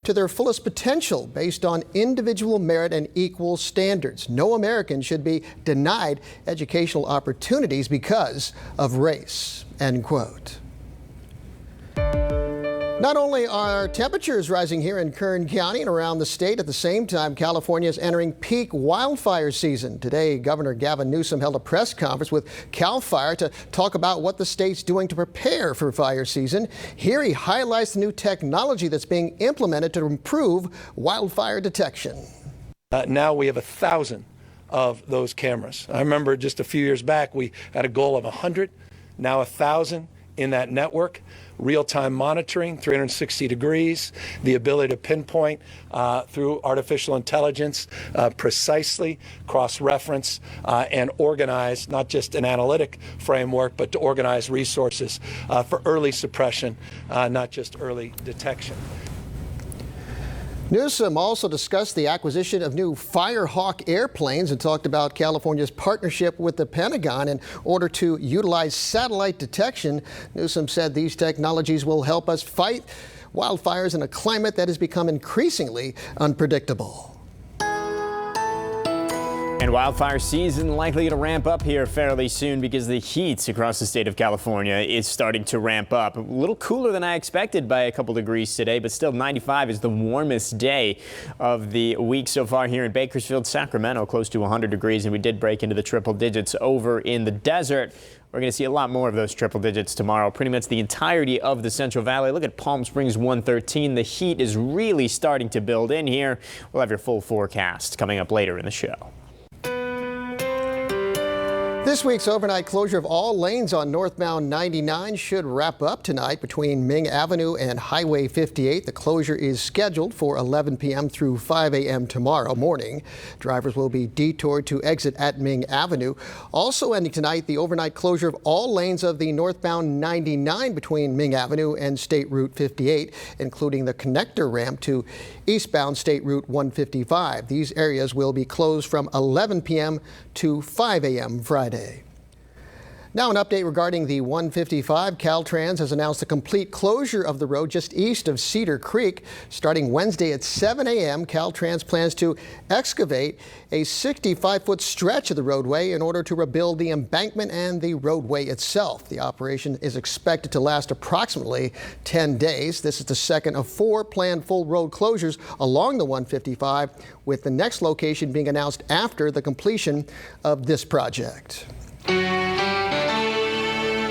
to their fullest potential based on individual merit and equal standards. No American should be denied educational opportunities because of race, end quote. Not only are temperatures rising here in Kern County and around the state, at the same time, California is entering peak wildfire season. Today, Governor Gavin Newsom held a press conference with CAL FIRE to talk about what the state's doing to prepare for fire season. Here he highlights the new technology that's being implemented to improve wildfire detection. Now we have 1,000 of those cameras. I remember just a few years back, we had a goal of 100, now 1,000 in that network. Real-time monitoring, 360 degrees, the ability to pinpoint through artificial intelligence precisely, cross-reference, and organize not just an analytic framework, but to organize resources for early suppression, not just early detection. Newsom also discussed the acquisition of new Firehawk airplanes and talked about California's partnership with the Pentagon in order to utilize satellite detection. Newsom said these technologies will help us fight wildfires in a climate that has become increasingly unpredictable. And wildfire season likely to ramp up here fairly soon because the heat across the state of California is starting to ramp up. A little cooler than I expected by a couple degrees today, but still 95 is the warmest day of the week so far here in Bakersfield, Sacramento, close to 100 degrees, and we did break into the triple digits over in the desert. We're going to see a lot more of those triple digits tomorrow, pretty much the entirety of the Central Valley. Look at Palm Springs 113. The heat is really starting to build in here. We'll have your full forecast coming up later in the show. This week's overnight closure of all lanes on northbound 99 should wrap up tonight between Ming Avenue and Highway 58. The closure is scheduled for 11 p.m. through 5 a.m. tomorrow morning. Drivers will be detoured to exit at Ming Avenue. Also ending tonight, the overnight closure of all lanes of the northbound 99 between Ming Avenue and State Route 58, including the connector ramp to eastbound State Route 155. These areas will be closed from 11 p.m. to 5 a.m. Friday. Now an update regarding the 155. Caltrans has announced the complete closure of the road just east of Cedar Creek. Starting Wednesday at 7 a.m., Caltrans plans to excavate a 65-foot stretch of the roadway in order to rebuild the embankment and the roadway itself. The operation is expected to last approximately 10 days. This is the second of 4 planned full road closures along the 155, with the next location being announced after the completion of this project.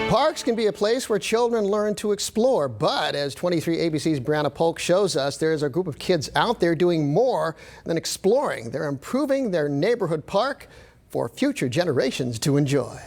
Parks can be a place where children learn to explore, but as 23 ABC's Brianna Polk shows us, there's a group of kids out there doing more than exploring. They're improving their neighborhood park for future generations to enjoy.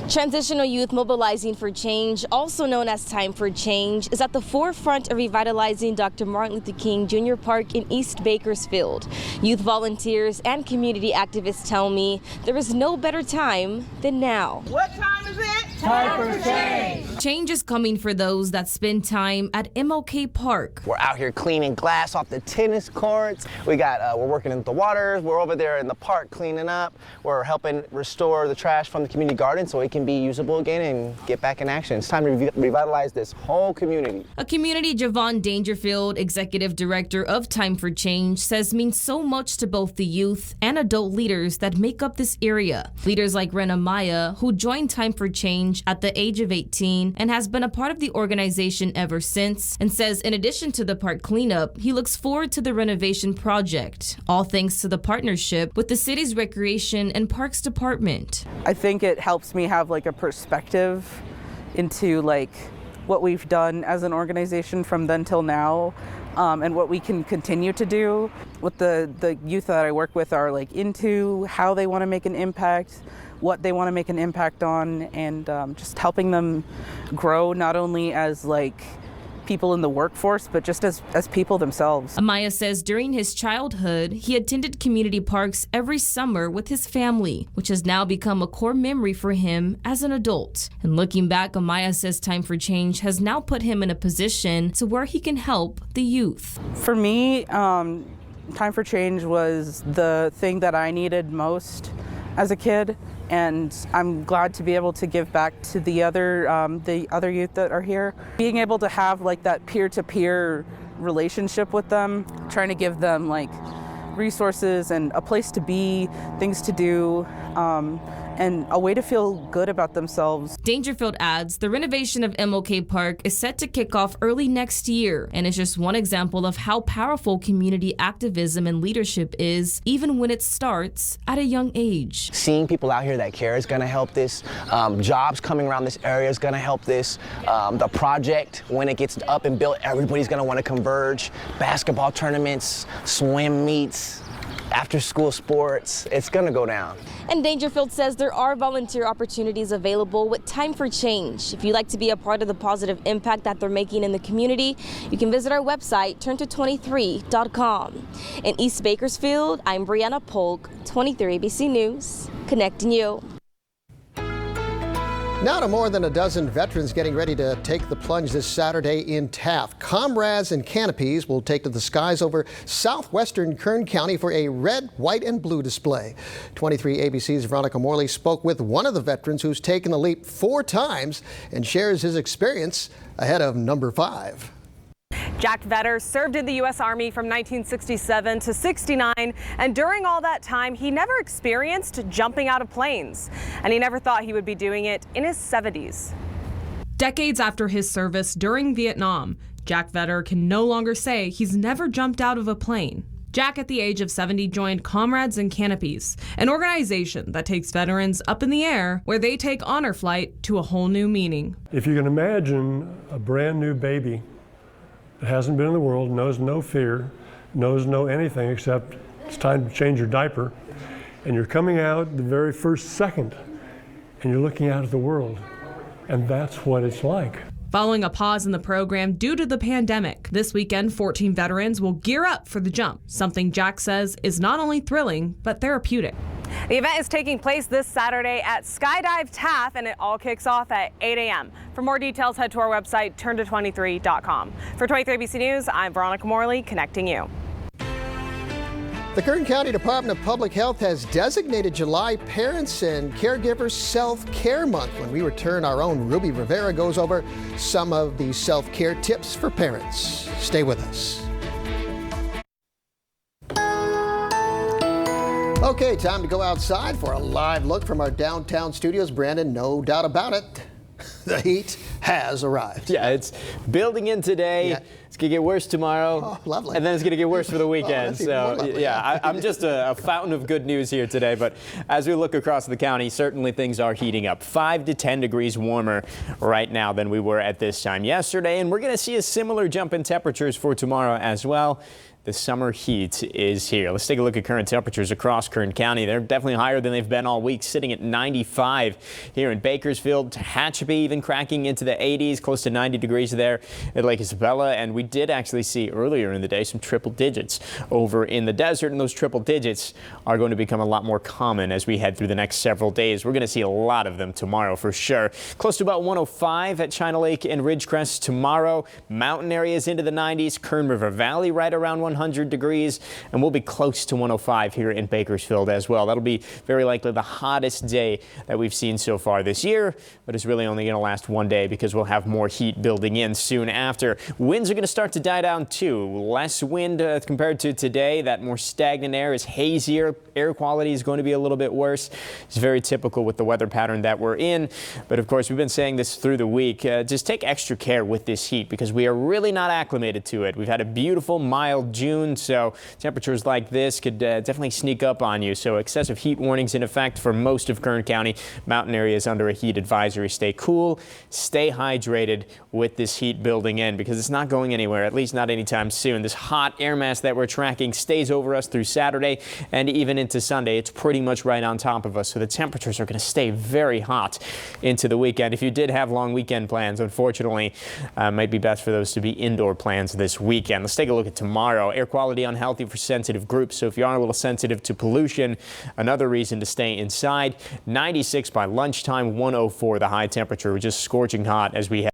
Transitional Youth Mobilizing for Change, also known as Time for Change, is at the forefront of revitalizing Dr. Martin Luther King Jr. Park in East Bakersfield. Youth volunteers and community activists tell me there is no better time than now. What time is it? Time for change. Change is coming for those that spend time at MLK Park. We're out here cleaning glass off the tennis courts. We're working in the waters. We're over there in the park cleaning up. We're helping restore the trash from the community garden so it can be usable again and get back in action. It's time to revitalize this whole community. A community Javon Dangerfield, executive director of Time for Change, says means so much to both the youth and adult leaders that make up this area. Leaders like Rena Maya, who joined Time for Change at the age of 18 and has been a part of the organization ever since, and says in addition to the park cleanup, he looks forward to the renovation project, all thanks to the partnership with the city's Recreation and Parks Department. I think it helps me have a perspective into what we've done as an organization from then till now, and what we can continue to do. What the youth that I work with are into, how they want to make an impact, what they want to make an impact on, and just helping them grow not only as people in the workforce, but just as people themselves. Amaya says during his childhood, he attended community parks every summer with his family, which has now become a core memory for him as an adult. And looking back, Amaya says Time for Change has now put him in a position to where he can help the youth. For me, Time for Change was the thing that I needed most as a kid, and I'm glad to be able to give back to the other youth that are here. Being able to have that peer-to-peer relationship with them, trying to give them like resources and a place to be, things to do, and a way to feel good about themselves. Dangerfield adds the renovation of MLK Park is set to kick off early next year and is just one example of how powerful community activism and leadership is, even when it starts at a young age. Seeing people out here that care is going to help this. Jobs coming around this area is going to help this. The project, when it gets up and built, everybody's going to want to converge. Basketball tournaments, swim meets, after-school sports, it's going to go down. And Dangerfield says there are volunteer opportunities available with Time for Change. If you'd like to be a part of the positive impact that they're making in the community, you can visit our website, turnto23.com. In East Bakersfield, I'm Brianna Polk, 23 ABC News, connecting you. Now to more than a dozen veterans getting ready to take the plunge this Saturday in Taft. Comrades and canopies will take to the skies over southwestern Kern County for a red, white, and blue display. 23 ABC's Veronica Morley spoke with one of the veterans who's taken the leap 4 times and shares his experience ahead of number 5. Jack Vetter served in the U.S. Army from 1967 to 69, and during all that time, he never experienced jumping out of planes, and he never thought he would be doing it in his 70s. Decades after his service during Vietnam, Jack Vetter can no longer say he's never jumped out of a plane. Jack, at the age of 70, joined Comrades and Canopies, an organization that takes veterans up in the air where they take honor flight to a whole new meaning. If you can imagine a brand new baby that hasn't been in the world, knows no fear, knows no anything except it's time to change your diaper, and you're coming out the very first second and you're looking out at the world, and that's what it's like. Following a pause in the program due to the pandemic, this weekend 14 veterans will gear up for the jump, something Jack says is not only thrilling but therapeutic. The event is taking place this Saturday at Skydive Taft, and it all kicks off at 8 a.m. For more details, head to our website, turnto23.com. For 23 ABC News, I'm Veronica Morley, connecting you. The Kern County Department of Public Health has designated July Parents and Caregivers Self-Care Month. When we return, our own Ruby Rivera goes over some of the self-care tips for parents. Stay with us. Okay, time to go outside for a live look from our downtown studios. Brandon, no doubt about it, the heat has arrived. Yeah, it's building in today. Yeah. It's going to get worse tomorrow. Oh, lovely. And then it's going to get worse for the weekend. That's even more lovely. I'm just a fountain of good news here today. But as we look across the county, certainly things are heating up. 5 to 10 degrees warmer right now than we were at this time yesterday. And we're going to see a similar jump in temperatures for tomorrow as well. The summer heat is here. Let's take a look at current temperatures across Kern County. They're definitely higher than they've been all week, sitting at 95 here in Bakersfield. Tehachapi even cracking into the 80s, close to 90 degrees there at Lake Isabella. And we did actually see earlier in the day some triple digits over in the desert, and those triple digits are going to become a lot more common as we head through the next several days. We're going to see a lot of them tomorrow for sure. Close to about 105 at China Lake and Ridgecrest tomorrow. Mountain areas into the 90s. Kern River Valley right around 100 degrees, and we'll be close to 105 here in Bakersfield as well. That'll be very likely the hottest day that we've seen so far this year, but it's really only going to last one day because we'll have more heat building in soon after. Winds are going to start to die down too. Less wind compared to today. That more stagnant air is hazier. Air quality is going to be a little bit worse. It's very typical with the weather pattern that we're in, but of course we've been saying this through the week. Just take extra care with this heat because we are really not acclimated to it. We've had a beautiful mild June, so temperatures like this could definitely sneak up on you. So excessive heat warnings in effect for most of Kern County. Mountain areas under a heat advisory. Stay cool, stay hydrated with this heat building in because it's not going anywhere, at least not anytime soon. This hot air mass that we're tracking stays over us through Saturday and even into Sunday. It's pretty much right on top of us, so the temperatures are going to stay very hot into the weekend. If you did have long weekend plans, unfortunately, might be best for those to be indoor plans this weekend. Let's take a look at tomorrow. Air quality unhealthy for sensitive groups, so if you are a little sensitive to pollution, another reason to stay inside. 96 by lunchtime, 104 the high temperature, just scorching hot as we head